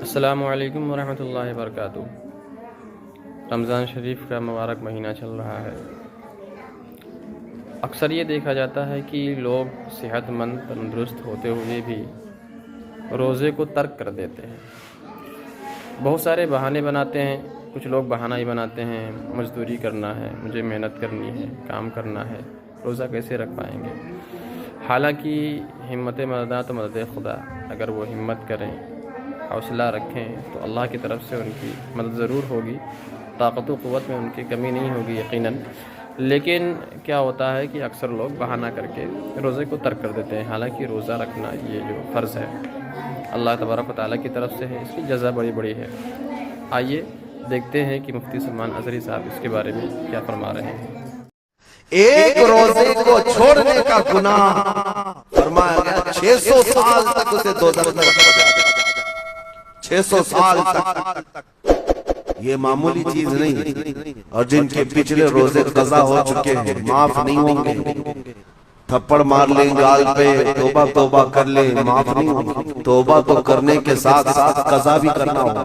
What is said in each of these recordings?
السلام علیکم ورحمۃ اللہ وبرکاتہ۔ رمضان شریف کا مبارک مہینہ چل رہا ہے۔ اکثر یہ دیکھا جاتا ہے کہ لوگ صحت مند تندرست ہوتے ہوئے بھی روزے کو ترک کر دیتے ہیں۔ بہت سارے بہانے بناتے ہیں، کچھ لوگ بہانہ ہی بناتے ہیں، مزدوری کرنا ہے، مجھے محنت کرنی ہے، کام کرنا ہے، روزہ کیسے رکھ پائیں گے؟ حالانکہ ہمت مرداں تو مدد خدا، اگر وہ ہمت کریں، حوصلہ رکھیں تو اللہ کی طرف سے ان کی مدد ضرور ہوگی، طاقت و قوت میں ان کی کمی نہیں ہوگی یقیناً۔ لیکن کیا ہوتا ہے کہ اکثر لوگ بہانہ کر کے روزے کو ترک کر دیتے ہیں، حالانکہ روزہ رکھنا یہ جو فرض ہے اللہ تبارک و تعالیٰ کی طرف سے ہے، اس کی جزا بڑی بڑی ہے۔ آئیے دیکھتے ہیں کہ مفتی سلمان اظہری صاحب اس کے بارے میں کیا فرما رہے ہیں۔ ایک روزے کو چھوڑنے کا گناہ فرمایا گیا 600 سال تک اسے دوزخ میں رکھا جائے گا۔ 600 سال تک یہ معمولی چیز نہیں، اور جن کے پچھلے روزے قضا ہو چکے ہیں معاف نہیں ہوں گے۔ تھپڑ مار لیں گال پہ، توبہ کر لیں، معاف نہیں ہوں گے۔ توبہ تو کرنے کے ساتھ ساتھ قضا بھی کرنا ہوگا۔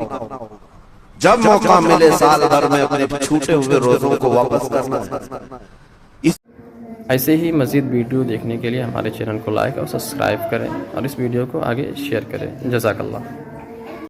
جب موقع ملے سال بھر میں اپنے چھوٹے ہوئے روزوں کو واپس کرنا ہے۔ ایسے ہی مزید ویڈیو دیکھنے کے لیے ہمارے چینل کو لائک اور سبسکرائب کریں اور اس ویڈیو کو آگے شیئر کریں۔ جزاک اللہ۔